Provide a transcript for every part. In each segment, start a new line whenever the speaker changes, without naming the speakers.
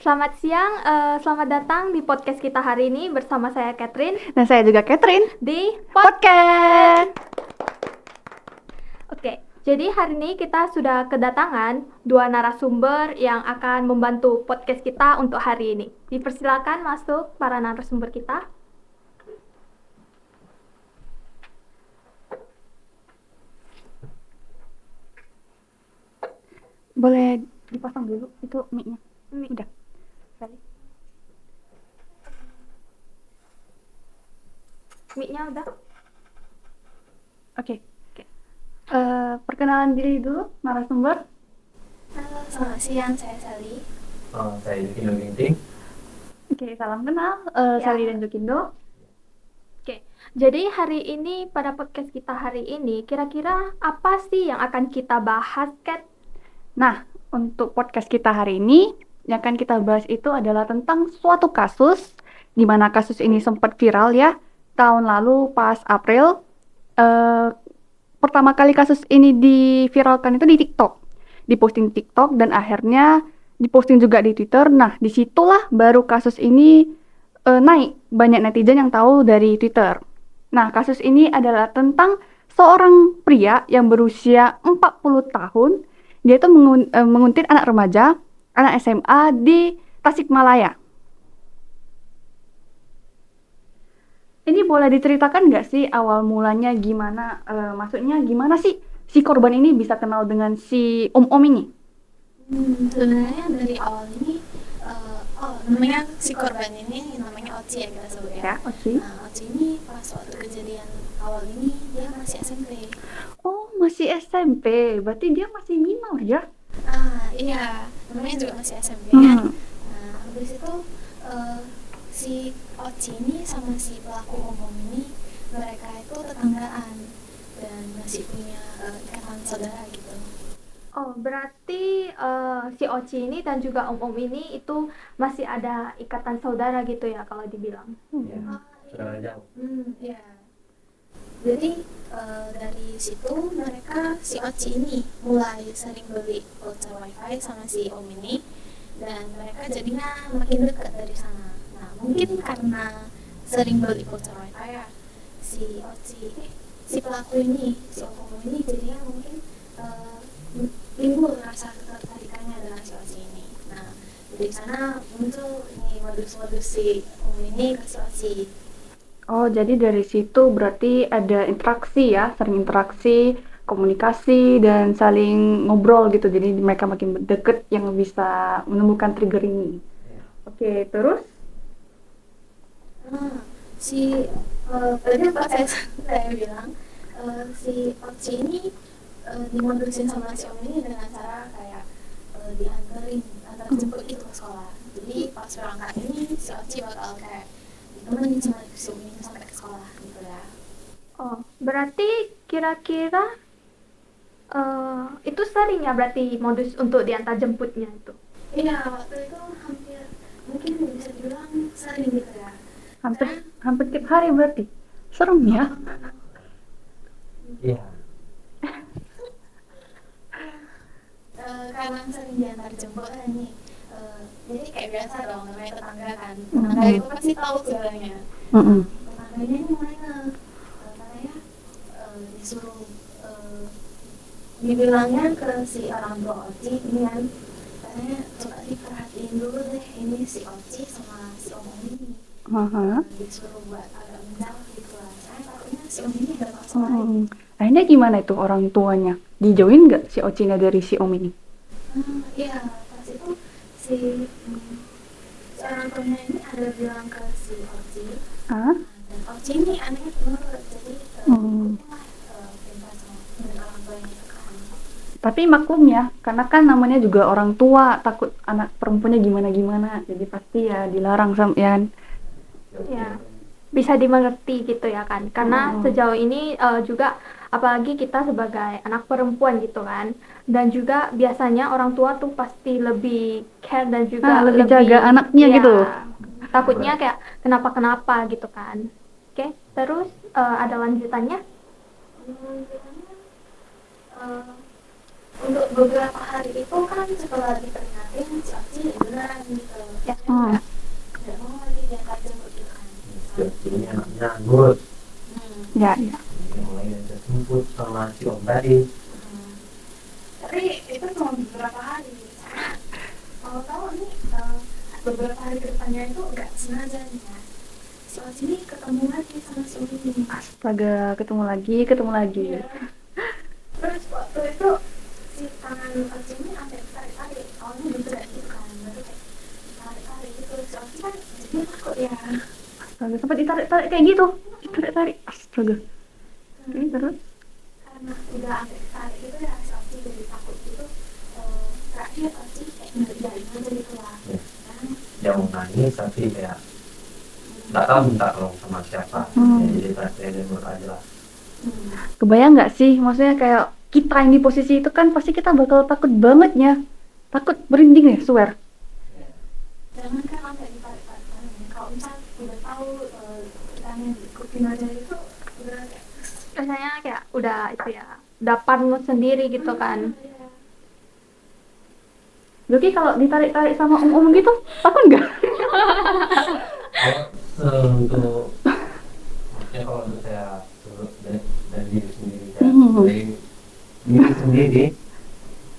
Selamat siang, selamat datang di podcast kita hari ini bersama saya Catherine
Dan saya juga Catherine
di
Podcast.
Oke, jadi hari ini kita sudah kedatangan dua narasumber yang akan membantu podcast kita untuk hari ini. Dipersilakan masuk para narasumber kita.
Boleh dipasang dulu itu mic-nya. Udah.
Mic-nya udah.
Oke. Perkenalan diri dulu narasumber.
Halo, selamat siang, saya Sally.
Saya Jukindo Ginting.
Oke, salam kenal.
Ya.
Sally dan Jokindo.
Oke, jadi hari ini pada podcast kita hari ini kira-kira apa sih yang akan kita bahas, Kat?
Nah, untuk podcast kita hari ini yang akan kita bahas itu adalah tentang suatu kasus di mana kasus ini sempat viral ya tahun lalu pas April. Pertama kali kasus ini diviralkan itu di TikTok, diposting TikTok dan akhirnya diposting juga di Twitter. Nah, disitulah baru kasus ini naik, banyak netizen yang tahu dari Twitter. Nah, kasus ini adalah tentang seorang pria yang berusia 40 tahun. Dia itu menguntit anak remaja, anak SMA di Tasikmalaya. Ini boleh diceritakan nggak sih awal mulanya gimana? Maksudnya gimana sih si korban ini bisa kenal dengan si om-om ini?
Sebenarnya dari awal ini, namanya si korban ini namanya Oci ya kita sebut ya.
Oci.
Nah, Oci ini pas waktu kejadian awal ini dia masih SMP.
Oh, masih SMP. Berarti dia masih minor ya?
Iya, namanya juga masih SMP kan.
Hmm.
Nah, habis itu si Oci ini sama si pelaku om ini mereka itu tetanggaan dan masih punya ikatan saudara gitu.
Oh, berarti si Oci ini dan juga om-om ini itu masih ada ikatan saudara gitu ya kalau dibilang.
Ya, saudara jauh.
Ya. Jadi dari situ mereka si Oci ini mulai sering beli voucher wifi sama si om ini dan mereka jadinya makin dekat dari sana. Nah, mungkin karena sering beli voucher wifi ya si Oci si pelaku ini si om ini jadinya mungkin timbul rasa ketertarikannya dengan si Oci ini. Nah, dari sana muncul ini modus-modus si om ini ke si Oci.
Oh, jadi dari situ berarti ada interaksi ya, sering interaksi, komunikasi, dan saling ngobrol gitu. Jadi mereka makin deket yang bisa menemukan trigger ini. Oke, terus?
Si tadi pas saya bilang si Oci ini dimodusin sama si om ini dengan cara kayak antar jemput gitu ke sekolah. Jadi pas berangkat ini si Oci bakal kayak ditemenin sama si om ini sampai ke sekolah gitu ya.
Oh, berarti kira-kira itu sering ya berarti modus untuk diantar jemputnya itu?
Iya, waktu itu hampir mungkin bisa dibilang sering gitu ya.
Hampir tiap hari berarti. Serem ya?
Iya.
Karena sering diantar jemput nih, jadi kayak biasa dong namanya tetangga kan. Tetangga itu pasti tahu sebenarnya. Tetangganya ini mana? Katanya disuruh dibilangnya ke si orang tua Oci ini kan, katanya coba diperhatiin dulu deh ini si Oci sama si om ini. Disuruh buat agak menjauh gitu lah. Saya takutnya si om ini ada masalah lain.
Akhirnya gimana itu orang tuanya? Dijauhin nggak si Ocinya dari si om ini?
Iya, pas itu si orang tuanya ini ada bilang ke si Oci. Dan Oci ini anehnya penurut, jadi pintar sama dengan orang tuanya itu kan.
Tapi maklum ya, karena kan namanya juga orang tua, takut anak perempuannya gimana-gimana, jadi pasti ya dilarang sama ya.
Ya, bisa dimengerti gitu ya kan, karena sejauh ini juga apalagi kita sebagai anak perempuan gitu kan, dan juga biasanya orang tua tuh pasti lebih care dan juga
lebih jaga anaknya gitu.
Takutnya kayak kenapa gitu kan. Oke, terus ada lanjutannya?
Untuk beberapa hari itu kan setelah diperingati mungkin si Oci beneran gitu
Ya.
nggak mau lagi dia tajam gitu kan.
Ini anaknya nurut.
Ya, ya.
Jadi mulai dari jemput sama si Om tadi.
Tapi itu cuma beberapa hari. Kalau tahu nih beberapa hari ke depannya itu nggak sengaja nih ya. Si Oci ini ketemu lagi sama si Umi ini.
Astaga, ketemu lagi.
Terus waktu itu si tangan Oci ini sampai tarik-tarik. Awalnya bergerak gitu kan, baru kayak tarik-tarik gitu. Si Oci kan jadi takut ya.
Astaga, sampai ditarik-tarik kayak gitu. Ditarik-tarik. Astaga. Oke, terus?
Karena udah sampai tarik gitu ya, si Oci jadi takut gitu. Terakhir Oci kayak ngerjain aja gitu lah. Kan
Dia mau nangis tapi kayak nggak tahu minta tolong sama siapa. Ya, jadi saya dan nurut aja lah.
Kebayang nggak sih? Maksudnya kayak kita yang di posisi itu kan pasti kita bakal takut banget ya. Takut merinding ya, swear.
jangan kan sampai ditarik-tarik. Kalau misal udah tahu kita yang diikutin aja itu udah kayak
Biasanya kayak udah itu ya, udah parno sendiri gitu kan.
Joki kalau ditarik-tarik sama om-om gitu, takut nggak?
Kalau untuk maksudnya kalau untuk saya turut dari diri sendiri ya, dari diri sendiri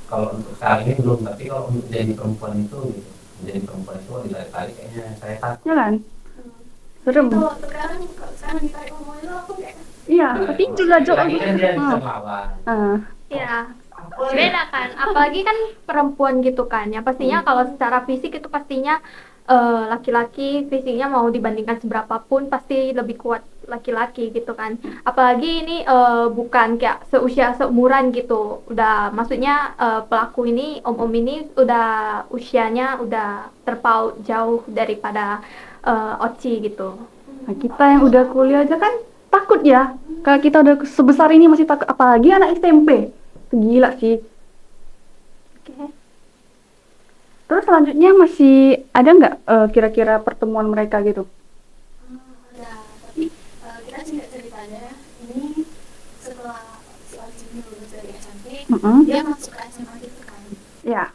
kalau untuk sekarang ini belum, tapi kalau untuk jadi perempuan itu gitu, jadi perempuan itu kalau ditarik-tarik kayaknya saya takut.
Ya kan? Serem.
kalau sekarang ditarik ngomong itu aku kayak
Iya, tapi juga Jo.
Lagi kan dia bisa melawan.
Iya. Beda kan, apalagi kan perempuan gitu kan. Ya pastinya kalau secara fisik itu pastinya laki-laki fisiknya mau dibandingkan seberapapun pasti lebih kuat laki-laki gitu kan. Apalagi ini bukan kayak seumuran gitu. Udah maksudnya pelaku ini om-om ini udah usianya udah terpaut jauh daripada Oci gitu.
Nah, kita yang udah kuliah aja kan takut ya. Kalau kita udah sebesar ini masih takut, apalagi anak SMP. Gila sih.
Oke.
Terus selanjutnya masih ada nggak kira-kira pertemuan mereka gitu?
ada, tapi kita singkat ceritanya ini setelah si Oci ini lulus dari SMP dia masuk ke SMA gitu kan.
Ya.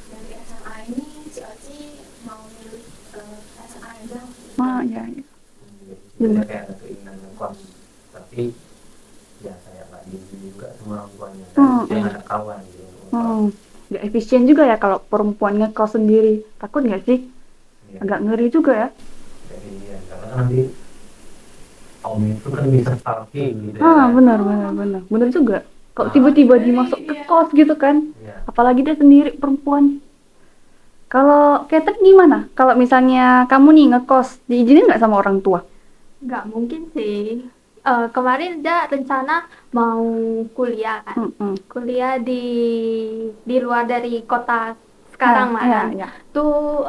Dari SMA ini si Oci mau milih SMA yang jauh gitu.
Ya.
Jadi kayak ada keinginan yang kuat, tapi ya saya nggak diizinin juga sama orang tuanya. Dia nggak ada kawan gitu.
Nggak efisien juga ya kalau perempuan ngekos sendiri. Takut nggak sih?
Iya.
Agak ngeri juga ya.
Jadi ya, karena nanti om itu kan bisa stalking gitu ya.
Benar juga. Kalau tiba-tiba dimasuk ke kos gitu kan,
Iya.
apalagi dia sendiri perempuan. Kalau Catherine gimana? Kalau misalnya kamu nih ngekos, diizinin nggak sama orang tua?
Nggak mungkin sih. Kemarin dia rencana mau kuliah kan. Kuliah di luar dari kota sekarang lah kan. Tuh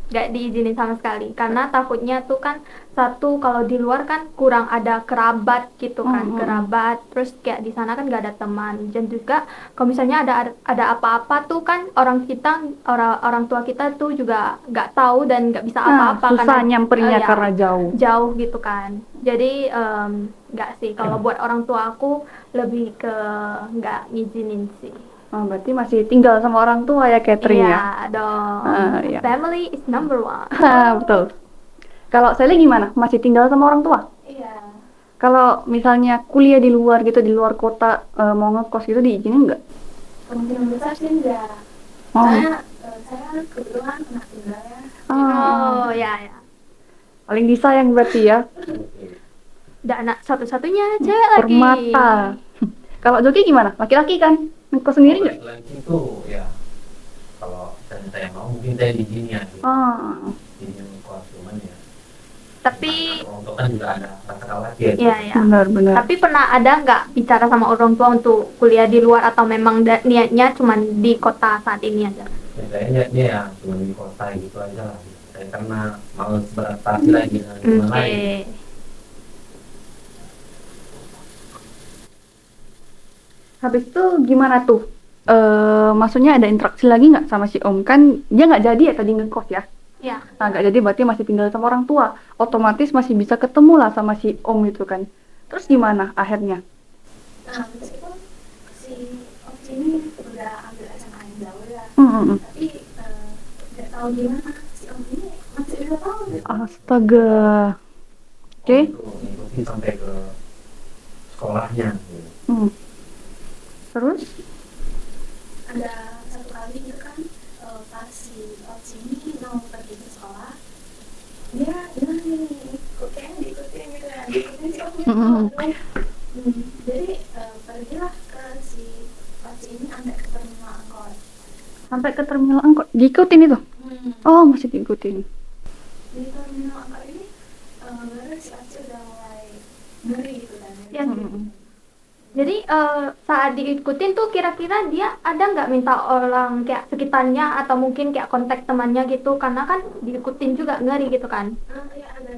nggak diizinin sama sekali karena takutnya tuh kan satu kalau di luar kan kurang ada kerabat gitu kan, kerabat, terus kayak di sana kan nggak ada teman, dan juga kalau misalnya ada apa-apa tuh kan orang tua kita tuh juga nggak tahu dan nggak bisa apa-apa
Susah
karena
nyamperinnya
ya,
karena jauh.
gitu kan. Jadi nggak sih, kalau buat orang tua aku lebih ke nggak ngizinin sih.
Berarti masih tinggal sama orang tua ya Catherine ya?
Iya dong.
Iya.
Family is number one.
Betul. Kalau Sally gimana? Masih tinggal sama orang tua?
Iya.
Kalau misalnya kuliah di luar gitu, di luar kota, mau ngekos gitu diizinin nggak?
Kemungkinan besar sih enggak. Soalnya saya kebetulan anak tunggal ya.
Oh ya.
Paling disayang berarti ya.
Dan anak satu-satunya cewek lagi.
Permata. Kalau Joki gimana? Laki-laki kan? Ngekos sendiri nggak?
Selain itu ya kalau saya mau mungkin saya diizinin gitu. Izin kuat cuman ya.
Tapi
Untuk kan juga ada rasa khawatir.
iya.
Benar.
Tapi pernah ada nggak bicara sama orang tua untuk kuliah di luar atau memang niatnya cuma di kota saat ini aja?
Ya, kayaknya dia ya cuma di kota gitu aja lah. Saya karena males beradaptasi lagi dengan lingkungan lain.
Habis itu gimana tuh? Maksudnya ada interaksi lagi nggak sama si Om? Kan dia nggak jadi ya tadi ngekos ya?
Iya.
Nah, nggak jadi berarti masih tinggal sama orang tua. Otomatis masih bisa ketemu lah sama si Om itu kan. Terus gimana akhirnya?
Nah, meskipun si Oci ini udah ambil SMA yang jauh ya, tapi nggak tahu gimana si om ini masih bisa tahu gitu.
Astaga. Oke.
Itu ngikutin sampai ke sekolahnya gitu.
Terus?
Ada satu kali gitu kan, pas si Oci ini mau pergi ke sekolah, dia bilang nih kayaknya diikutin gitu ya, diikutin si Oci. Jadi pergilah ke si Oci ini sampai ke terminal angkot.
Sampai ke terminal angkot. Diikutin itu? Oh, masih diikutin.
Di terminal angkot ini baru si Oci udah mulai ngeri gitu kan.
Ya. Jadi saat diikutin tuh kira-kira dia ada nggak minta orang kayak sekitarnya atau mungkin kayak kontak temannya gitu, karena kan diikutin juga ngeri gitu kan.
Ya ada.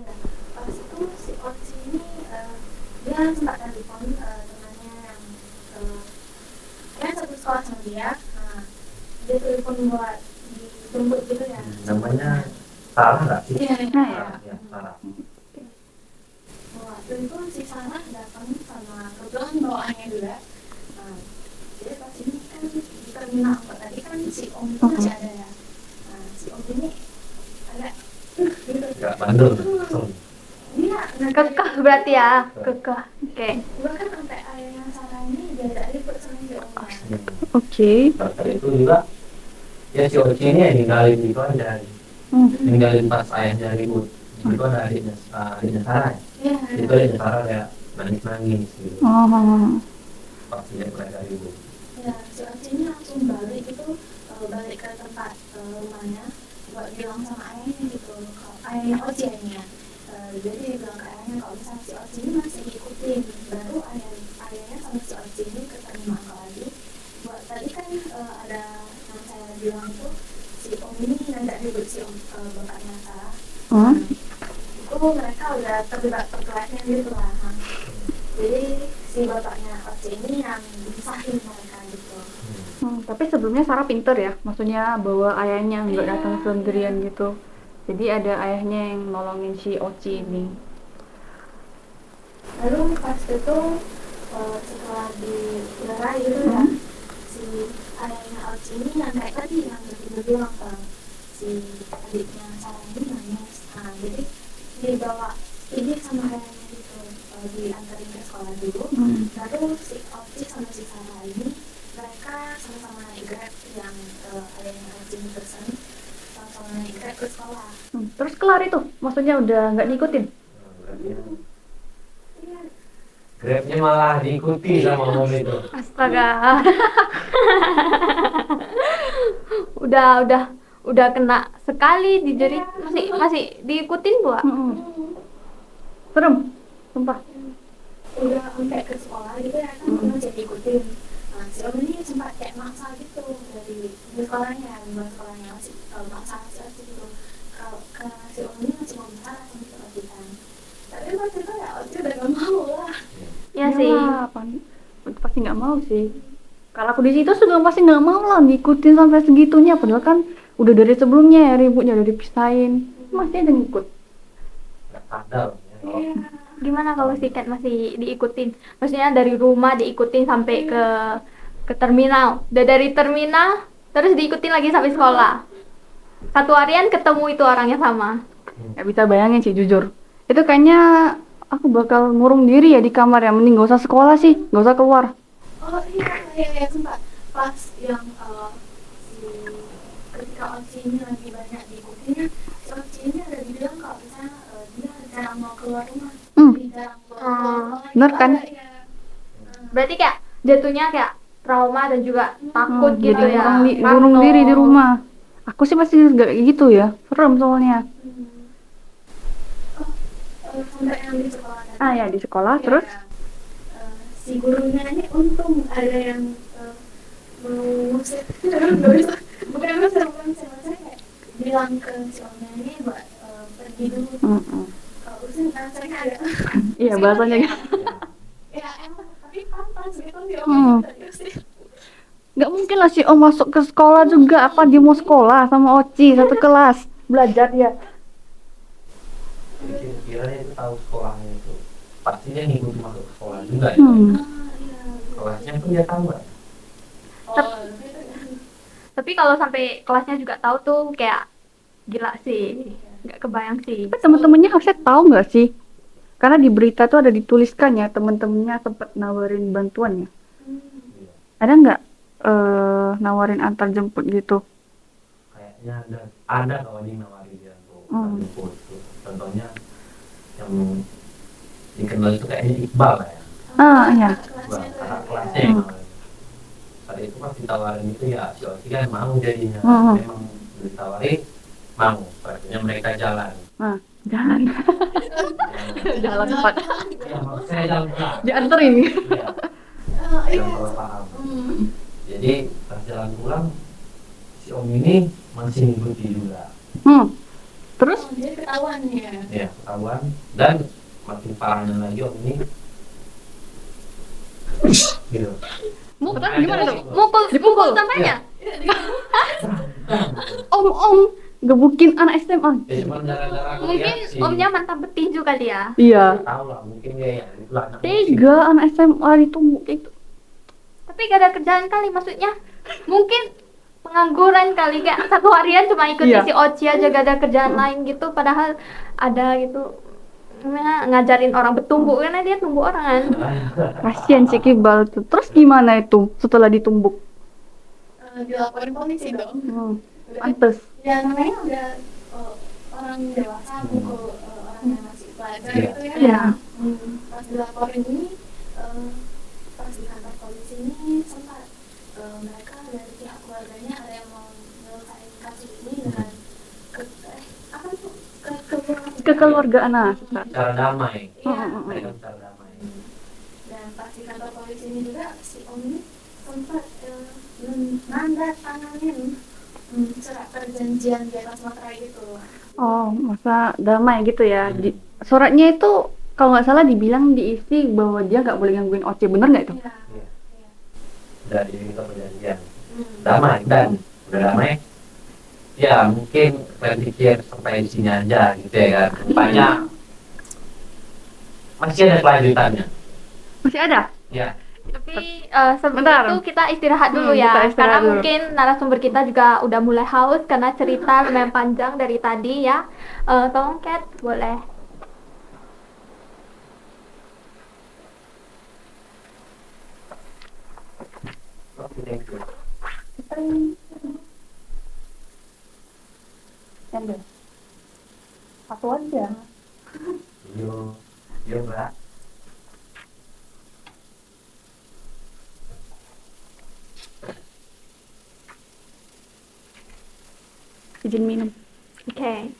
Pas itu si Oci ini dia sempat telepon temannya yang kayak satu sekolah sama dia. Nah, dia telepon buat dijemput gitu ya.
Namanya Sarah nggak sih?
Iya.
Sarah, ya, Sarah.
Waktu itu si Sarah datang sama kebetulan bawaannya juga. Nah, jadi pas ini kan di terminal angkot tadi kan si Om itu masih ada ya. Nah, si Om ini agak gitu.
Nggak bandel langsung.
Dia
Kekeh berarti ya, kekeh. Oke.
bahkan sampai ayahnya Sarah ini diajak ribut sama si Omnya.
Oke.
Waktu itu juga ya si Oci ini ya ninggalin gitu aja, ninggalin pas ayahnya ribut. Itu ada adiknya Sarah.
Iya.
Itu adiknya Sarah kayak nangis gitu. Pas lihat mereka ribut.
Ya, si Oci ini langsung balik itu, balik ke tempat rumahnya buat bilang sama ayahnya gitu, kalau ayahnya Oci ayahnya. Jadi dia bilang ke ayahnya kalau misalnya si Oci ini masih diikutin, baru ayahnya sama si Oci ini ketemu lagi. Buat tadi kan ada yang saya bilang itu si Om ini ngajak ribut si Om bapaknya Sarah. Itu mereka udah terlibat perkelahian gitu lah. Jadi si bapaknya Oci ini yang misahin mereka gitu.
Tapi sebelumnya Sarah pinter ya, maksudnya bawa ayahnya nggak datang sendirian gitu. Jadi ada ayahnya yang nolongin si Oci ini.
Lalu pas itu setelah dilerai gitu ya, si ayahnya Oci ini yang kayak tadi yang udah bilang ke si adiknya Sarah ini nangis. Nah, jadi dibawa ini sama ayahnya gitu, diantarin ke sekolah dulu. Lalu si Oci sama si Sarah ini mereka sama-sama naik Grab yang ayahnya Oci ini pesen, sama-sama naik Grab ke sekolah.
Terus kelar itu, maksudnya udah nggak diikutin?
Iya.
Grabnya malah diikuti sama Om itu.
Astaga. udah kena sekali dijerit, masih diikutin Bu.
Serem, sumpah.
Udah sampai ke sekolah gitu ya kan, masih diikutin. Nah, si Om ini sempat kayak maksa gitu dari sekolahnya, masih maksa gitu. Kalau si Om ini masih mau bicara sama si Oci kan. Tapi waktu itu ya Oci udah gak mau lah.
Ya sih.
Pasti nggak mau sih. Kalau aku di situ juga pasti nggak mau lah ngikutin sampai segitunya. Padahal kan udah dari sebelumnya ya ributnya udah dipisahin, masih ada ngikut.
Nggak sadar ya, kalau
Gimana kalau si Cat masih diikutin? Maksudnya dari rumah diikutin sampai ke terminal. Udah dari terminal terus diikutin lagi sampai sekolah. Satu harian ketemu itu orangnya sama.
Nggak bisa bayangin sih jujur. Itu kayaknya aku bakal ngurung diri ya di kamar ya. Mending gak usah sekolah sih, gak usah keluar.
Oh iya sempat pas yang ketika Oci ini lagi banyak diikutinya, si Oci ini ada dibilang kalau misalnya dia jarang mau keluar rumah, jarang keluar
Bener kan?
Berarti kayak jatuhnya kayak trauma dan juga takut gitu
Jadi
ya.
ngurung diri di rumah. Aku sih pasti gak kayak gitu ya, serem soalnya.
Sampai yang di sekolah tadi.
Ah ya di sekolah terus?
Si gurunya ini untung ada yang mau ngusir, nggak bisa, bukan ngusir, kayak bilang ke si omnya ini buat pergi dulu. Kalau usir saya agak
Iya bahasanya gitu.
ya emang tapi pantas gitu si omnya diusir.
Nggak mungkin lah si Om masuk ke sekolah juga, apa dia mau sekolah sama Oci satu kelas belajar ya.
Kira-kira itu tahu sekolahnya itu pasti dia ngikut masuk ke sekolah juga ya.
Iya.
Kelasnya pun dia tahu kan.
Oh,
Tapi kalau sampai kelasnya juga tahu tuh kayak gila sih. Nggak kebayang sih.
Tapi teman-temannya harusnya tahu nggak sih? Karena di berita tuh ada dituliskan ya, teman-temannya sempat nawarin bantuan ya.
Iya.
Ada nggak nawarin antar jemput gitu?
Kayaknya ada kawan yang nawarin dia untuk jemput itu. Contohnya yang dikenal itu kayaknya Iqbal lah ya.
Ah, iya.
Iqbal, kakak kelasnya yang nawarin. Pada itu pas ditawarin itu ya si Oci kan mau jadinya. Memang ditawarin mau. Akhirnya mereka jalan.
Nah, jalan. Jalan cepat.
Ya maksud saya jalan pulang.
Dianterin.
Iya. Yang kalau paham. Jadi pas jalan pulang si Om ini masih ngikuti juga.
Terus?
Jadi ketahuan ya.
Ya ketahuan dan makin parahnya lagi Om ini gitu.
Mukul gimana tuh?
Dipukul samanya.
Om gebukin anak SMA.
Ya cuma gara-gara
Mungkin
lihat si
omnya mantap betinju kali ya.
Iya.
tahu lah mungkin dia ya itulah anak
Tega anak SMA ditumbuk kayak gitu.
Tapi gak ada kerjaan kali maksudnya. Mungkin pengangguran kali, kayak satu harian cuma ikuti
Iya.
si Oci aja, gak ada kerjaan lain gitu. Padahal ada gitu ngajarin orang bertumbuk, karena dia tumbuk orang kan.
Kasian si Iqbal tuh. Terus gimana itu setelah ditumbuk?
Dilaporin polisi dong.
Pantes.
Ya namanya udah orang dewasa mukul orang yang masih pelajar
Iya.
gitu ya.
Iya.
Pas dilaporin ini pas di kantor polisi ini sempat mereka dari pihak keluarganya ada yang mau menyelesaikan kasus ini dengan apa tuh
Kekeluargaan anak.
cara damai
Iya.
mereka cara damai
Dan pas di kantor polisi ini juga si Om ini sempat nandatanganin surat perjanjian di atas materai gitu.
Oh, masa damai gitu ya. Suratnya itu kalau nggak salah dibilang diisi bahwa dia nggak boleh gangguin Oce, bener nggak itu?
Iya.
Iya. Udah diminta perjanjian damai dan udah damai ya mungkin kalian pikir sampai di sini aja gitu ya kan rupanya masih ada kelanjutannya
Masih ada?
ya.
Tapi sebelum
Bentar.
itu kita istirahat dulu ya,
kita istirahat
karena
dulu.
mungkin narasumber kita juga udah mulai haus karena cerita lumayan panjang dari tadi ya. Tolong Kat, boleh.
Oke, thank you.
Ambil. Satu aja.
Yuk Mbak.
Izin minum.
Oke.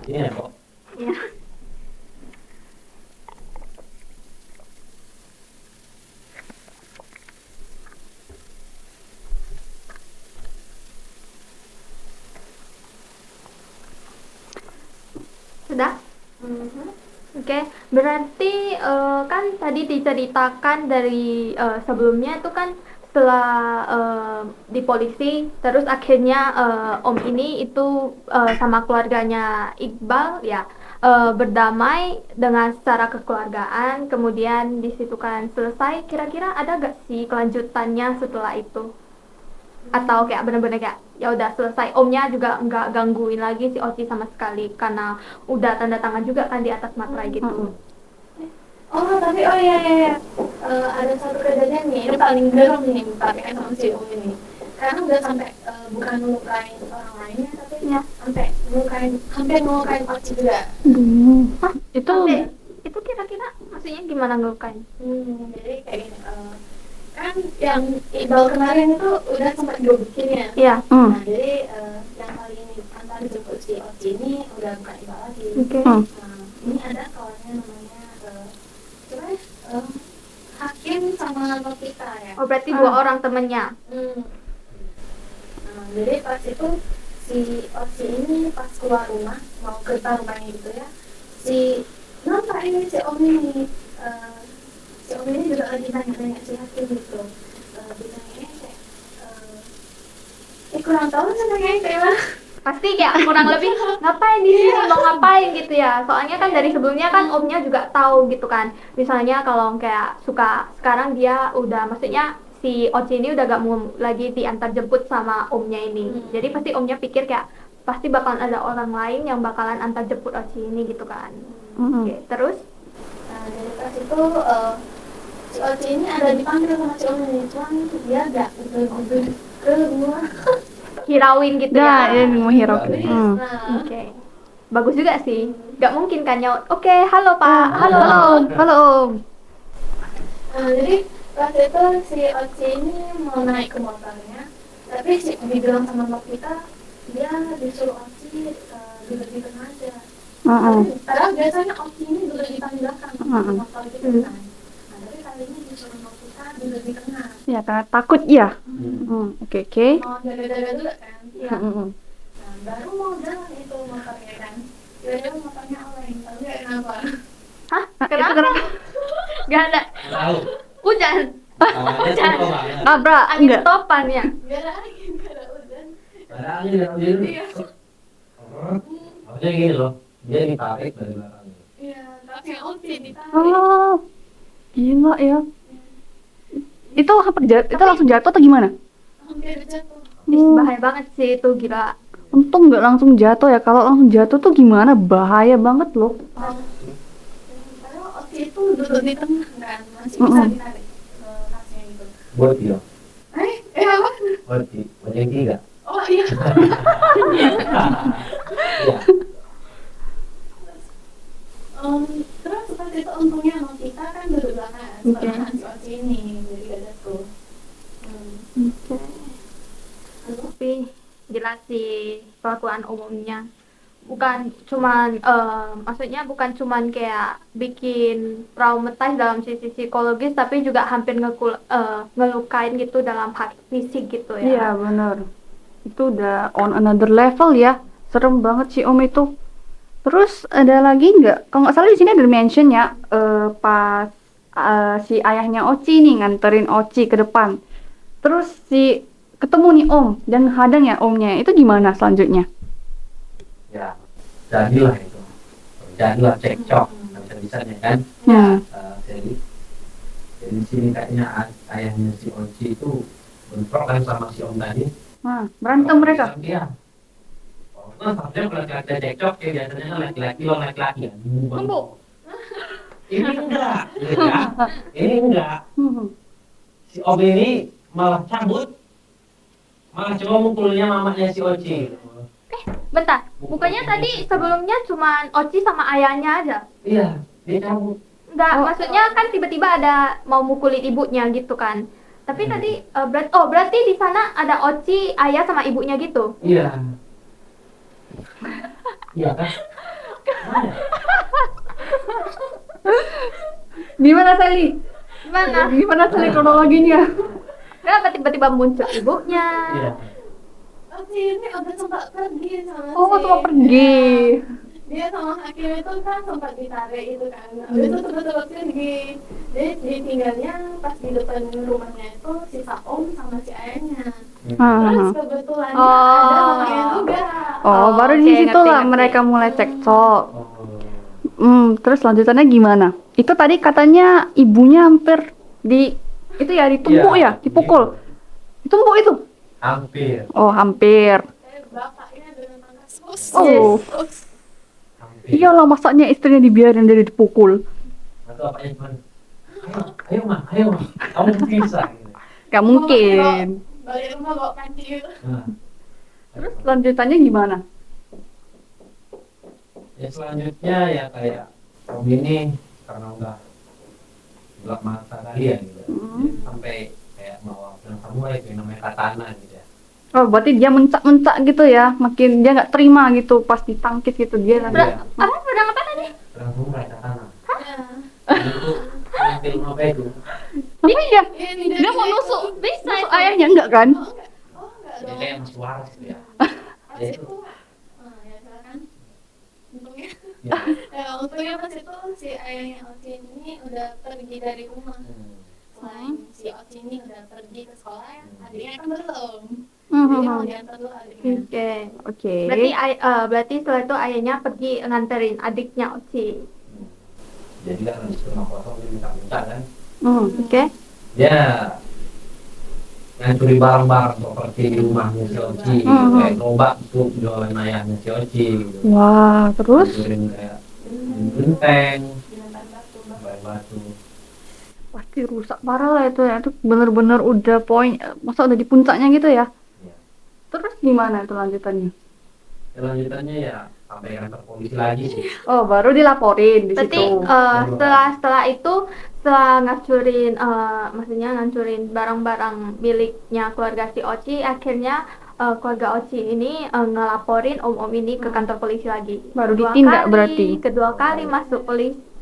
Ini ya kok.
Ya. Sudah? Oke, berarti kan tadi diceritakan dari sebelumnya itu kan setelah di polisi, terus akhirnya Om ini itu sama keluarganya Iqbal ya berdamai dengan secara kekeluargaan, kemudian di situ kan selesai. Kira-kira ada gak sih kelanjutannya setelah itu? Atau kayak bener-bener kayak ya udah selesai, omnya juga nggak gangguin lagi si Oci sama sekali karena udah tanda tangan juga kan di atas materai gitu.
Oh tapi iya. Ada satu kejadian nih, ini paling gerem nih pakai sama si Om ini. Karena udah sampai bukan melukain orang lainnya, tapi
Ya.
sampai hampir melukain Oci juga.
Hah?
Itu
Itu kira-kira maksudnya gimana ngelukain?
Jadi kayak gini, kan yang Iqbal kemarin itu udah sempat gebukin ya.
Iya.
Nah jadi yang kali ini antar jemput si Oci ini udah bukan Iqbal lagi.
Oke.
Nah, ini ada kawannya namanya coba Hakim sama Novita ya.
Oh berarti dua orang temennya.
Nah, jadi pas itu si Oci ini pas keluar rumah mau ke rumahnya gitu ya, si nampak ini si Om ini si Om ini juga lagi nanya-nanya si Hakim gitu, ditanya kayak kurang tahu sebenarnya kayak mana.
Pasti kayak kurang lebih ngapain di sini, mau ngapain gitu ya. Soalnya kan dari sebelumnya kan omnya juga tahu gitu kan. Misalnya kalau kayak suka sekarang dia udah maksudnya si Oci ini udah gak mau lagi diantar jemput sama omnya ini. Jadi pasti omnya pikir kayak pasti bakalan ada orang lain yang bakalan antar jemput Oci ini gitu kan. Oke, terus
Nah, dari pas itu si Oci ini ada dipanggil sama si Om ini, cuman dia gak gugur ke rumah.
hirauin gitu
Nah,
ya.
ya mau hero.
Nah,
Oke. Bagus juga sih. Gak mungkin kan nyaut. Oke, halo Pak.
Halo, halo, halo Om.
jadi pas itu si Oci ini mau naik ke motornya, tapi si dibilang sama mbak kita dia disuruh Oci duduk di tengah aja. Padahal biasanya Oci ini duduk di paling belakang motor gitu kan. Nah, tapi kali ini disuruh mbak kita duduk di tengah.
Ya, karena takut ya. Oke, oke.
Mau jaga-jaga dulu kan.
Iya.
Nah, baru mau jalan itu motornya kan. Tiba-tiba motornya oleng, tapi nggak kenapa.
Hah?
Itu
Kenapa?
kenapa?
Gak ada.
Tahu.
Hujan.
Namanya sumpah banget.
Nabrak,
Angin
enggak?
topan ya.
Gak ada angin, gak ada hujan.
Ada angin dan hujan. Maksudnya gini loh, dia ditarik dari belakangnya.
Iya, tapi Oci ditarik.
Oh, gila ya. Itu itu langsung jatuh atau gimana?
Hampir jatuh.
Ih, bahaya banget sih itu, gila.
Untung nggak langsung jatuh ya. Kalau langsung jatuh tuh gimana? Bahaya banget loh.
Padahal Oci itu duduk di tengah kan, masih bisa ditarik ke tasnya gitu.
Buat dia.
Apa?
Buat dia. Buat yang tiga.
Oh iya.
Iya.
Terus pas itu untungnya sama kita kan duduk belakang sebelahan si Oci ini, jadi gak jatuh.
Oke. Tapi jelas sih perlakuan umumnya bukan cuman maksudnya bukan cuman kayak bikin traumatized dalam sisi psikologis, tapi juga hampir ngelukain gitu dalam hak fisik gitu ya.
Iya benar. Itu udah on another level ya. Serem banget sih Om itu. Terus ada lagi nggak? Kalau nggak salah di sini ada mention ya, pas si ayahnya Oci nih nganterin Oci ke depan. Terus si ketemu nih Om dan hadang ya Omnya. Itu gimana selanjutnya?
Ya, jadilah itu. Jadilah cekcok bisa-bisanya kan.
Hmm.
Jadi di sini kayaknya ayahnya si Oci itu bentrok kan sama si Om tadi.
Nah, berantem mereka.
Iya. Nah, seharusnya kalau laki-laki cekcok ya biasanya kan laki-laki lawan laki-laki ya.
Empuk.
Ini enggak, ya. Ini enggak. Si Om ini malah cabut, malah coba mukulnya mamanya si Oci.
Bentar, bukannya tadi sebelumnya cuman Oci sama ayahnya aja?
Iya, dia cabut.
Enggak, maksudnya kan tiba-tiba ada mau mukulin ibunya gitu kan. Tapi tadi berarti di sana ada Oci, ayah sama ibunya gitu.
Iya. Iya kan?
Gimana Sally?
Gimana?
Gimana Sally kronologinya?
Kenapa tiba-tiba muncul ibunya?
Iya.
Oci ini udah sempat pergi sama
Oh,
si
cuma pergi.
dia sama Hakim itu kan sempat ditarik itu kan. Habis itu tiba-tiba pergi. Jadi ditinggalnya pas di depan rumahnya itu si Om sama si ayahnya. Terus kebetulan ada mamanya juga.
Oh, baru
oke,
di situ lah
ngerti.
mereka mulai cekcok.
Oh.
Terus lanjutannya gimana? Itu tadi katanya ibunya hampir itu ya ditumpuk
Iya,
ya, dipukul. Ditumpuk itu.
Hampir.
Oh, hampir.
Bapaknya dengan tangkas sus.
Oh.
Hampir.
Iyalah masaknya istrinya dibiarin jadi dipukul.
Atau apanya cuman, ayo mah, kamu bisa. Gitu.
Gak mungkin.
Balik rumah bawa panci gitu.
Nah,
Terus lanjutannya gimana?
ya selanjutnya ya kayak Om ini karena udah gelap mata kali ya gitu. Jadi sampai kayak bawa pedang samurai itu yang namanya katana gitu ya.
Oh, berarti dia mencak-mencak gitu ya. Makin dia nggak terima gitu pas ditangkis gitu dia.
Iya.
Pedang apa tadi?
Pedang samurai katana.
Ya.
Itu yang film apa itu?
Apa ya?
Ini
Dia mau nusuk
Bisa
nusuk
itu.
ayahnya enggak kan?
enggak
Dia
dong.
kayak Mas Waras gitu ya.
Pas
Ya
itu
itu.
ya silakan. Untungnya
Ya.
untungnya pas itu si ayahnya Oci ini udah pergi dari rumah. Selain si Oci ini udah pergi ke sekolah ya, adiknya kan belum. Jadi mau diantar dulu adiknya.
Oke.
Oke.
Berarti setelah itu ayahnya pergi nganterin adiknya Oci.
Jadi kan habis rumah kosong dia minta-minta kan.
Oke.
Ya ngancuri barang-barang seperti di rumahnya si Oci, kayak gerobak tuh jualan ayamnya si Oci gitu.
Wah, terus
Ngancurin kayak genteng, batu.
pasti rusak parah lah itu ya. Itu bener-bener udah poin, masa udah di puncaknya gitu ya.
Ya.
Terus gimana itu lanjutannya?
Selanjutnya ya sampai kantor polisi lagi sih.
Oh, baru dilaporin di
Berarti
situ.
setelah itu setelah ngancurin maksudnya ngancurin barang-barang miliknya keluarga si Oci, akhirnya keluarga Oci ini ngelaporin om-om ini ke kantor polisi lagi.
Baru ditindak berarti.
Kedua kali masuk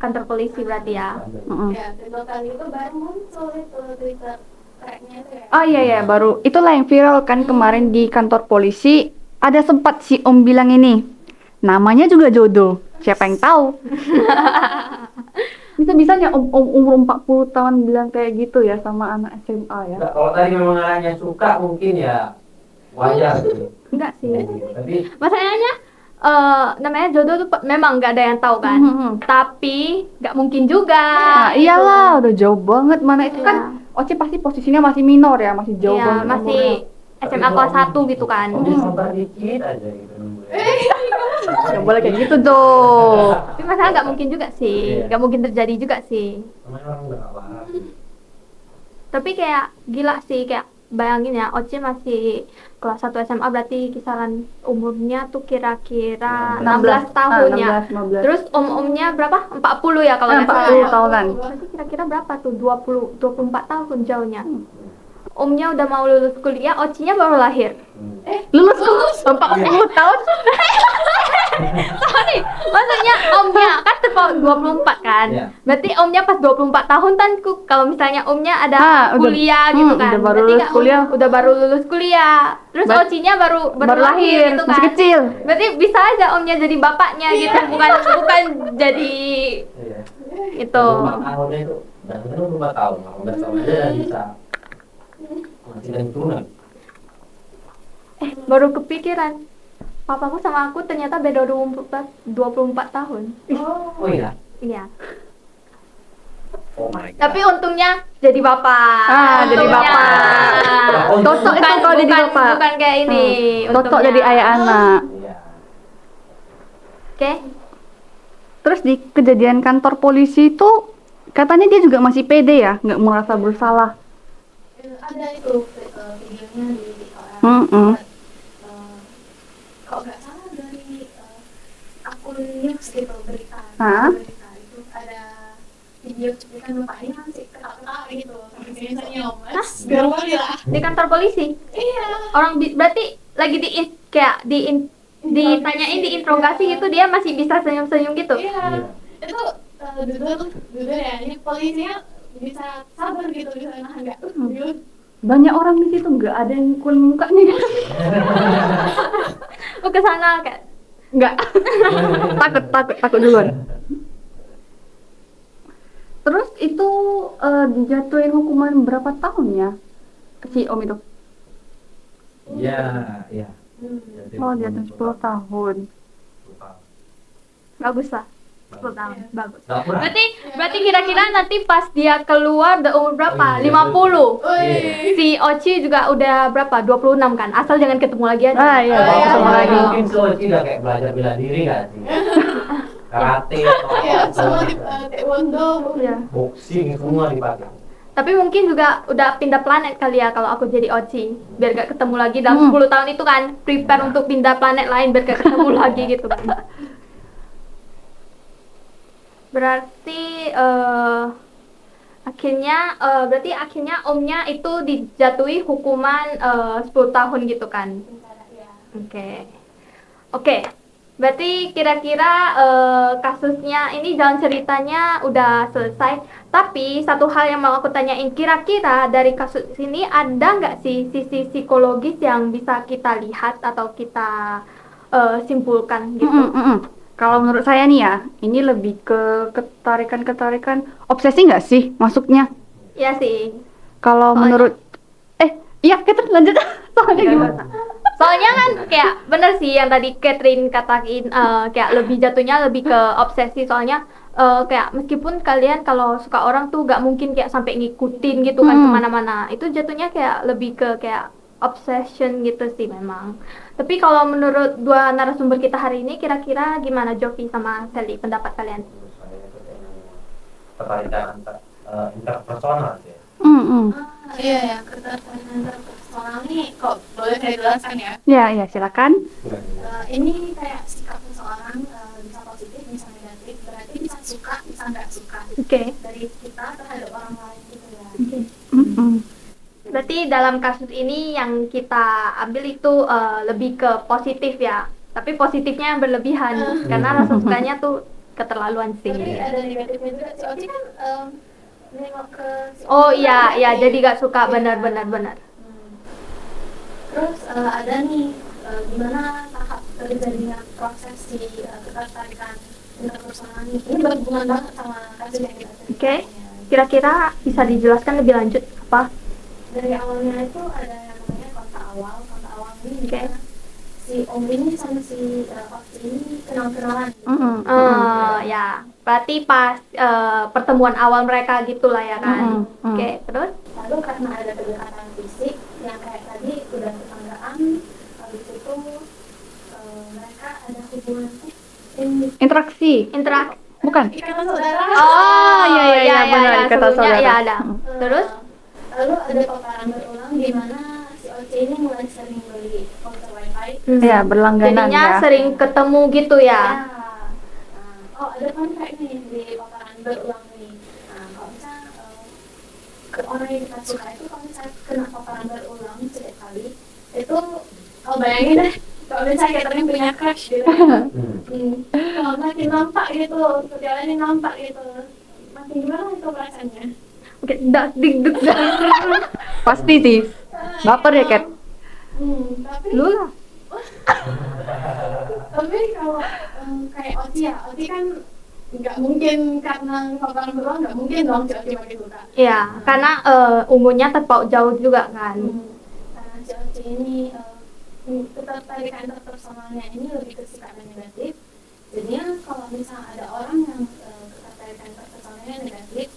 kantor polisi berarti ya.
Mm-mm.
Ya, kedua kali itu baru muncul itu Twitter tracknya itu ya.
Oh iya ya, baru itulah yang viral kan kemarin di kantor polisi. Ada sempat si Om bilang ini, namanya juga jodoh. Siapa yang tahu? Bisa-bisanya Om umur 40 tahun bilang kayak gitu ya sama anak SMA ya.
Enggak, kalau tadi memang anaknya suka mungkin ya wajar sih.
Enggak sih.
Tapi
Masalahnya namanya jodoh tuh memang nggak ada yang tahu kan. Tapi nggak mungkin juga.
Nah, iyalah, udah jauh banget mana itu kan. Oce pasti posisinya masih minor ya, masih jauh
Iya,
banget.
masih SMA kelas 1 gitu kan.
dia sabar dikit aja gitu nunggu.
Nggak boleh kayak gitu dong.
Tapi masalah nggak mungkin juga sih,
Iya.
nggak mungkin terjadi juga sih.
Namanya orang udah gak paham.
Tapi kayak gila sih, kayak bayangin ya, Oce masih kelas 1 SMA berarti kisaran umurnya tuh kira-kira 16 tahun ya.
16, 15.
Terus om-omnya berapa? 40 ya kalau nggak salah
40
ya.
tahunan.
Berarti kira-kira berapa tuh? 24 tahun jauhnya. Omnya udah mau lulus kuliah, Ocinya baru lahir.
Lulus 40 tahun.
Sorry, maksudnya omnya kan tuh 24 kan.
Iya.
Berarti omnya pas 24 tahun kan kalau misalnya omnya ada
Udah-
kuliah gitu kan.
udah baru
Berarti
lulus
nggak-
kuliah.
udah baru lulus kuliah. Terus Ocinya baru lahir gitu kan.
masih kecil.
Berarti bisa aja omnya jadi bapaknya gitu, bukan jadi
Iya.
itu.
4 tahunnya itu, dan itu 4 tahun, 18 tahun aja udah bisa masih dan turunan.
Baru kepikiran. Papaku sama aku ternyata beda 24 tahun.
Oh iya.
Iya.
Oh my god.
Tapi untungnya jadi bapak.
Jadi
Untungnya.
bapak. Cocok itu kalau jadi bapak.
Bukan kayak ini.
Cocok
untungnya.
jadi ayah anak.
Iya.
Oke.
Terus di kejadian kantor polisi itu katanya dia juga masih pede ya, nggak merasa bersalah.
Ada itu videonya di orang
Mm-mm.
kalau nggak salah dari akun news gitu berita
Hah?
berita itu ada video cuplikan bapaknya masih ketawa gitu sampai senyum mas gaul lah
Di kantor polisi.
iya
Orang berarti lagi ditanyain diinterogasi gitu, dia masih bisa senyum-senyum gitu.
iya itu judul ya ini polisinya bisa sabar gitu bisa nahan nggak gitu.
Banyak orang di situ nggak ada yang cool mukanya gitu.
Oh, ke sana kayak
Nggak. takut duluan. Terus itu dijatuhin hukuman berapa tahun ya si Om itu?
Iya, iya.
Oh, dijatuhin 10 tahun.
bagus lah. 10 tahun, bagus.
Nggak kurang.
Berarti kira-kira nanti pas dia keluar udah umur berapa? 50. Si Oci juga udah berapa? 26 kan? Asal jangan ketemu lagi aja.
Ah, iya,
Kalau
ketemu
sama
lagi.
mungkin Sochi udah kayak belajar bela diri nggak sih? Karate atau
ya semua di taekwondo
Iya.
boxing semua dipakai.
Tapi mungkin juga udah pindah planet kali ya kalau aku jadi Oci. Biar gak ketemu lagi dalam 10 tahun itu kan. Prepare untuk pindah planet lain biar gak ketemu lagi gitu kan. Berarti akhirnya omnya itu dijatuhi hukuman 10 tahun gitu kan. Oke. Berarti kira-kira kasusnya ini jalan ceritanya udah selesai. Tapi satu hal yang mau aku tanyain, kira-kira dari kasus ini ada nggak sih sisi psikologis yang bisa kita lihat atau kita simpulkan gitu?
Kalau menurut saya nih ya, ini lebih ke ketarikan obsesi nggak sih masuknya?
Iya sih.
Kalau menurut iya kita lanjut. Soalnya gimana?
Soalnya kan kayak bener sih yang tadi Catherine katakan kayak lebih jatuhnya lebih ke obsesi, soalnya kayak meskipun kalian kalau suka orang tuh gak mungkin kayak sampai ngikutin gitu kan kemana-mana. Itu jatuhnya kayak lebih ke kayak obsession gitu sih memang. Tapi kalau menurut dua narasumber kita hari ini, kira-kira gimana Jovi sama Sally pendapat kalian?
Menurut saya itu kayak namanya ketertarikan interpersonal sih.
Iya ya, ketertarikan interpersonal nih kok boleh saya jelaskan ya?
Ya, silakan.
Ini kayak sikap seseorang bisa positif, bisa negatif, berarti bisa suka, bisa nggak suka
Oke.
dari kita terhadap orang lain gitu ya.
Berarti dalam kasus ini yang kita ambil itu lebih ke positif ya. Tapi positifnya berlebihan karena rasa sukanya tuh keterlaluan sih.
Tapi ada negatifnya juga. Si Oci kan nengok ke si
Oh
Oci
iya,
kan
iya
negatif.
jadi gak suka
Iya.
benar-benar.
Terus ada nih gimana tahap terjadinya proses si ketertarikan interpersonal ini. Ini berhubungan banget sama kasus yang kita ceritain.
Oke.
Ya.
Kira-kira bisa dijelaskan lebih lanjut apa?
Dari awalnya itu ada yang namanya kontak awal. Kontak awal ini
Oke.
dimana si Om ini sama si Oci ini kenal-kenalan gitu.
Ya, berarti pas pertemuan awal mereka gitulah ya kan. Oke, terus?
Lalu karena ada kedekatan fisik yang kayak tadi udah tetanggaan, habis itu mereka ada hubungan
Interaksi.
Interaksi.
Bukan.
ikatan saudara.
Oh, iya, benar, ikatan
sebelumnya
saudara.
ya ada. Terus?
Lalu ada paparan berulang di mana si Oce ini mulai sering beli router wifi.
Ya, berlangganan
Jadinya
ya.
sering ketemu gitu ya.
Oh ada fun fact nih di paparan berulang nih. Kalau misalnya ke orang yang kita suka itu kalau misalnya kena paparan berulang setiap kali itu kalau bayangin deh kalau misalnya kita yang punya crush gitu. Kalau makin nampak gitu, setiap kali nampak gitu, makin gimana itu perasaannya?
Oke, dak dik duk dak.
Pasti sih. Baper ya, Kat?
Tapi
Lu lah.
tapi kalau kayak Oci ya, Oci kan nggak mungkin karena paparan berulang nggak mungkin dong si Oci makin suka.
Iya, karena umurnya terpaut jauh juga kan.
Karena si Oci ini ketertarikan interpersonalnya ini lebih ke sikapnya negatif. Jadinya kalau misalnya ada orang yang ketertarikan interpersonalnya negatif,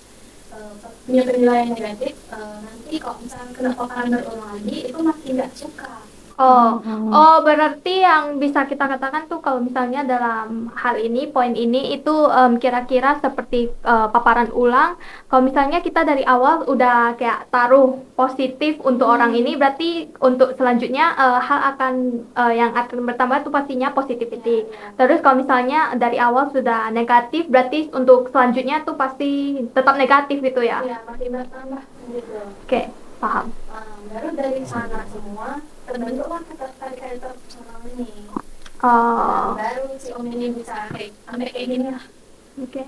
punya penilaian negatif, nanti kalau misalnya kena paparan berulang lagi itu makin nggak suka.
Oh, berarti yang bisa kita katakan tuh kalau misalnya dalam hal ini, poin ini itu kira-kira seperti paparan ulang. Kalau misalnya kita dari awal udah kayak taruh positif untuk orang ini, berarti untuk selanjutnya hal akan yang akan bertambah tuh pastinya positivity. Terus kalau misalnya dari awal sudah negatif, berarti untuk selanjutnya tuh pasti tetap negatif gitu ya.
Ya makin bertambah gitu.
Oke, paham.
Baru dari sana semua terbentuklah ketertarikan interpersonal ini.
Oh,
Baru si Om ini bisa sampai kayak gini lah.
oke.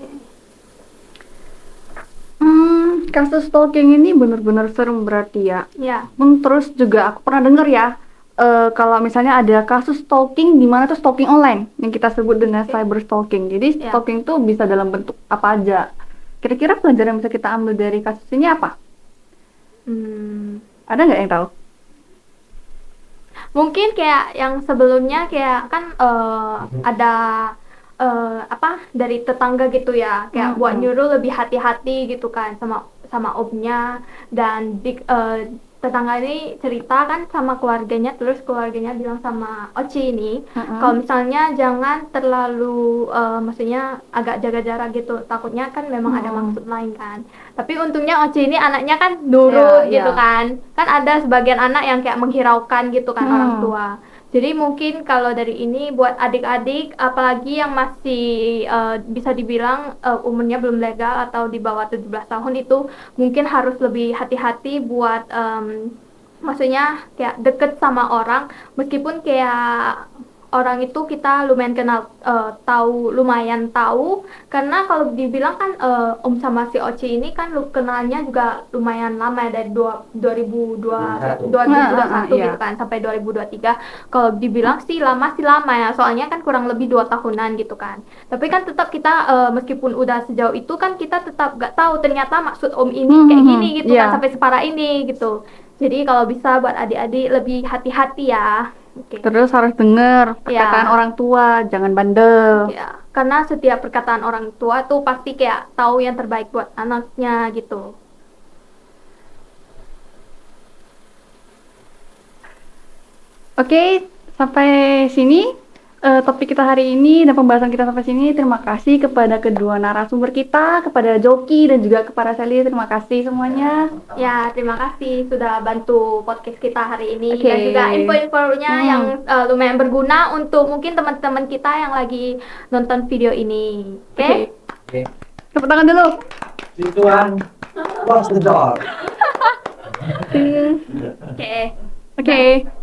Kasus stalking ini benar-benar serem berarti ya.
Ya.
Terus juga aku pernah dengar ya, kalau misalnya ada kasus stalking di mana tuh stalking online yang kita sebut dengan cyber stalking. Jadi
Ya.
stalking tuh bisa dalam bentuk apa aja. Kira-kira pelajaran yang bisa kita ambil dari kasus ini apa? Ada nggak yang tahu?
Mungkin kayak yang sebelumnya kayak kan ada apa dari tetangga gitu ya, kayak buat nyuruh lebih hati-hati gitu kan sama omnya, dan tetangga ini cerita kan sama keluarganya, terus keluarganya bilang sama Oci ini kalau misalnya jangan terlalu maksudnya agak jaga jarak gitu, takutnya kan memang ada maksud lain kan. Tapi untungnya Oci ini anaknya kan nurut
Ya,
gitu
ya.
kan ada sebagian anak yang kayak menghiraukan gitu kan orang tua. Jadi mungkin kalau dari ini buat adik-adik apalagi yang masih bisa dibilang umurnya belum legal atau di bawah 17 tahun itu mungkin harus lebih hati-hati buat maksudnya kayak deket sama orang meskipun kayak orang itu kita lumayan kenal, lumayan tahu karena kalau dibilang kan Om sama si Oci ini kan kenalnya juga lumayan lama ya, dari 2021
iya.
gitu kan sampai 2023. Kalau dibilang sih lama ya, soalnya kan kurang lebih 2 tahunan gitu kan. Tapi kan tetap kita meskipun udah sejauh itu kan kita tetap gak tahu ternyata maksud Om ini kayak gini gitu
iya.
kan, sampai separah ini gitu. Jadi kalau bisa buat adik-adik lebih hati-hati ya. Oke.
Terus harus dengar perkataan
Ya.
orang tua, jangan bandel.
Ya, karena setiap perkataan orang tua tuh pasti kayak tahu yang terbaik buat anaknya gitu.
Oke, sampai sini topik kita hari ini dan pembahasan kita sampai sini. Terima kasih kepada kedua narasumber kita, kepada Joki dan juga kepada Sally. Terima kasih semuanya.
Ya, terima kasih sudah bantu podcast kita hari ini
Oke.
dan juga info-infonya
Hmm.
yang lumayan berguna untuk mungkin teman-teman kita yang lagi nonton video ini. Oke?
Oke.
Tepuk tangan dulu.
Situan, close the door.
Oke.
Oke.